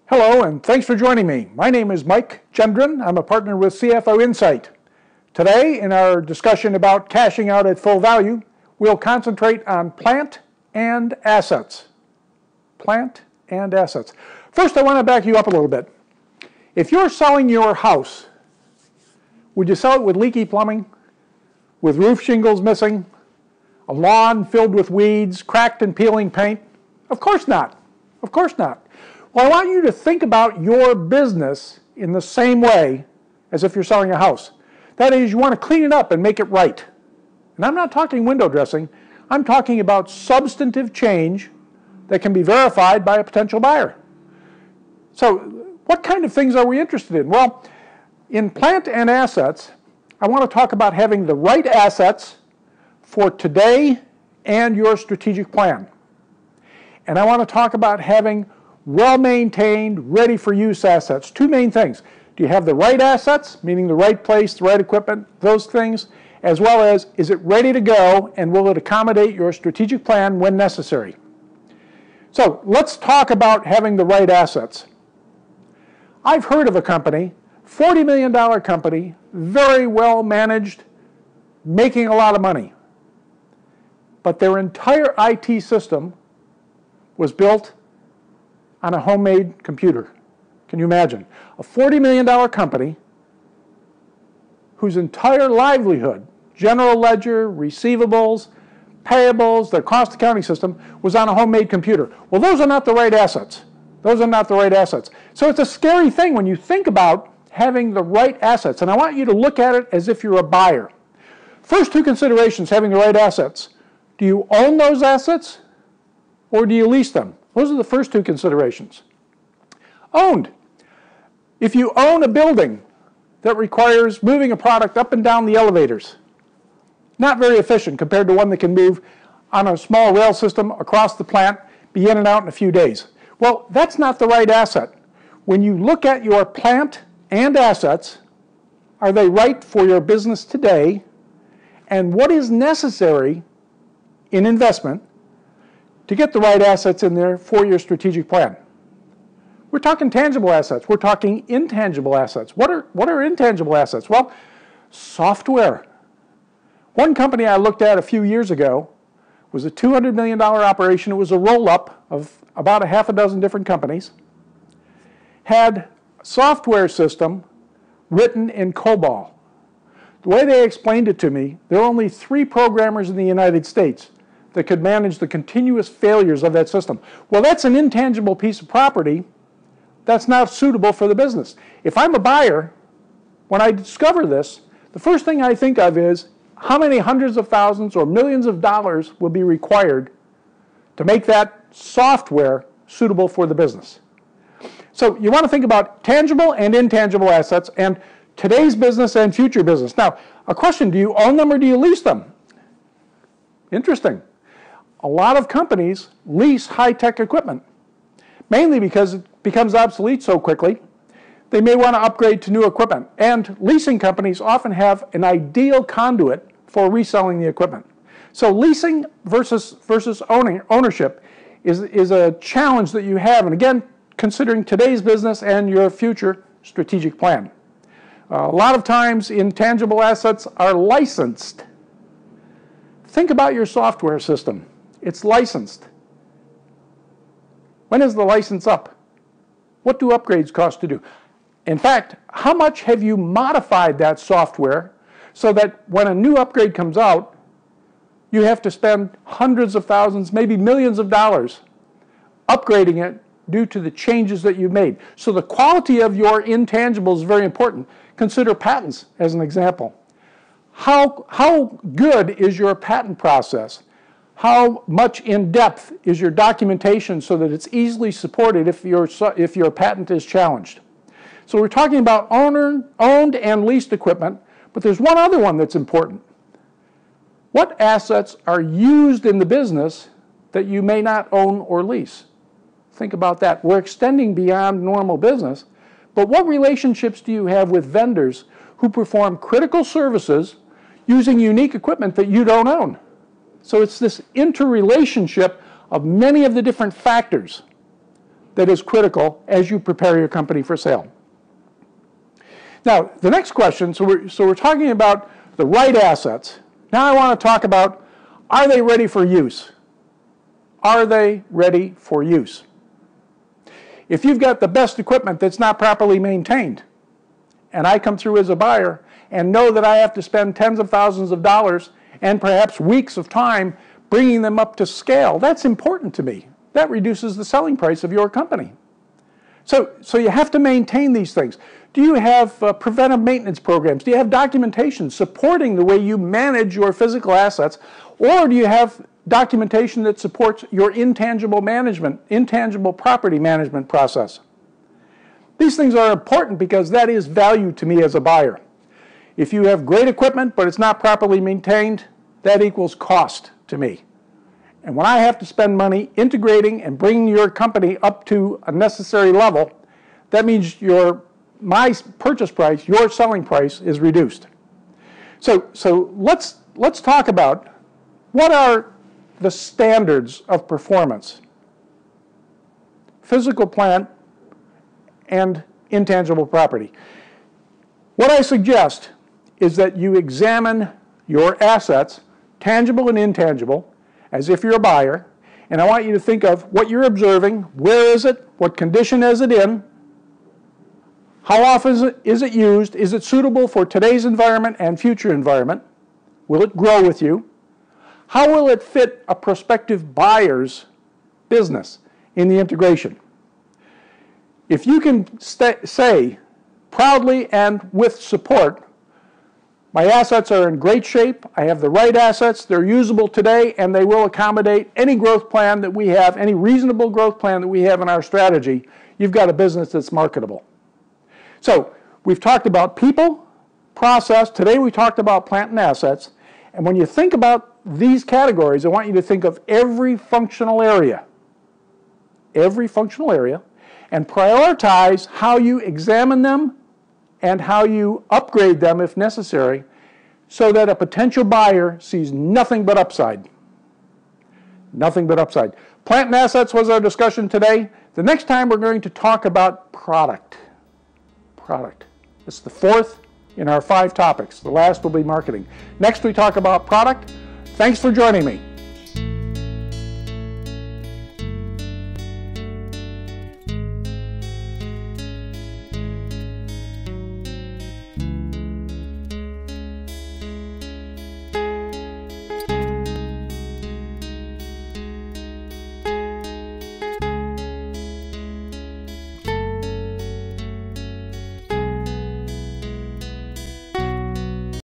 Hello, and thanks for joining me. My name is Mike Gendron. I'm a partner with CFO Insight. Today, in our discussion about cashing out at full value, we'll concentrate on plant and assets. Plant and assets. First, I want to back you up a little bit. If you're selling your house, would you sell it with leaky plumbing, with roof shingles missing, a lawn filled with weeds, cracked and peeling paint? Of course not. Of course not. Well, I want you to think about your business in the same way as if you're selling a house. That is, you want to clean it up and make it right. And I'm not talking window dressing. I'm talking about substantive change that can be verified by a potential buyer. So what kind of things are we interested in? Well, in plant and assets, I want to talk about having the right assets for today and your strategic plan. And I want to talk about having well-maintained, ready-for-use assets. Two main things. Do you have the right assets, meaning the right place, the right equipment, those things, as well as is it ready to go and will it accommodate your strategic plan when necessary? So let's talk about having the right assets. I've heard of a company, $40 million company, very well managed, making a lot of money. But their entire IT system was built on a homemade computer. Can you imagine? A $40 million company whose entire livelihood, general ledger, receivables, payables, their cost accounting system, was on a homemade computer. Well, those are not the right assets. Those are not the right assets. So it's a scary thing when you think about having the right assets. And I want you to look at it as if you're a buyer. First two considerations, having the right assets. Do you own those assets or do you lease them? Those are the first two considerations. Owned. If you own a building that requires moving a product up and down the elevators, not very efficient compared to one that can move on a small rail system across the plant, be in and out in a few days. Well, that's not the right asset. When you look at your plant and assets, are they right for your business today? And what is necessary in investment to get the right assets in there for your strategic plan? We're talking tangible assets. We're talking intangible assets. What are intangible assets? Well, software. One company I looked at a few years ago was a $200 million operation. It was a roll-up of about a half a dozen different companies. Had a software system written in COBOL. The way they explained it to me, there are only 3 programmers in the United States that could manage the continuous failures of that system. Well, that's an intangible piece of property that's not suitable for the business. If I'm a buyer, when I discover this, the first thing I think of is how many hundreds of thousands or millions of dollars will be required to make that software suitable for the business. So you want to think about tangible and intangible assets and today's business and future business. Now, a question, do you own them or do you lease them? Interesting. A lot of companies lease high-tech equipment, mainly because it becomes obsolete so quickly. They may want to upgrade to new equipment. And leasing companies often have an ideal conduit for reselling the equipment. So leasing versus ownership is a challenge that you have. And again, considering today's business and your future strategic plan. A lot of times intangible assets are licensed. Think about your software system. It's licensed. When is the license up? What do upgrades cost to do? In fact, how much have you modified that software so that when a new upgrade comes out, you have to spend hundreds of thousands, maybe millions of dollars upgrading it due to the changes that you've made. So the quality of your intangibles is very important. Consider patents as an example. How good is your patent process? How much in depth is your documentation so that it's easily supported if your patent is challenged? So we're talking about owned and leased equipment, but there's one other one that's important. What assets are used in the business that you may not own or lease? Think about that. We're extending beyond normal business, but what relationships do you have with vendors who perform critical services using unique equipment that you don't own? So it's this interrelationship of many of the different factors that is critical as you prepare your company for sale. Now, the next question, so we're talking about the right assets. Now I want to talk about, are they ready for use? Are they ready for use? If you've got the best equipment that's not properly maintained, and I come through as a buyer and know that I have to spend tens of thousands of dollars and perhaps weeks of time bringing them up to scale, that's important to me. That reduces the selling price of your company. So you have to maintain these things. Do you have preventive maintenance programs? Do you have documentation supporting the way you manage your physical assets? Or do you have documentation that supports your intangible property management process? These things are important because that is value to me as a buyer. If you have great equipment but it's not properly maintained, that equals cost to me. And when I have to spend money integrating and bringing your company up to a necessary level, that means my purchase price, your selling price, is reduced. So let's talk about what are the standards of performance. Physical plant and intangible property. What I suggest is that you examine your assets, tangible and intangible, as if you're a buyer, and I want you to think of what you're observing, where is it, what condition is it in, how often is it used, is it suitable for today's environment and future environment, will it grow with you, how will it fit a prospective buyer's business in the integration. If you can say proudly and with support, my assets are in great shape, I have the right assets, they're usable today, and they will accommodate any growth plan that we have, any reasonable growth plan that we have in our strategy, you've got a business that's marketable. So, we've talked about people, process, today we talked about plant and assets, and when you think about these categories, I want you to think of every functional area, and prioritize how you examine them and how you upgrade them if necessary, so that a potential buyer sees nothing but upside. Nothing but upside. Plant and assets was our discussion today. The next time we're going to talk about product. It's the fourth in our 5 topics. The last will be marketing. Next we talk about product. Thanks for joining me.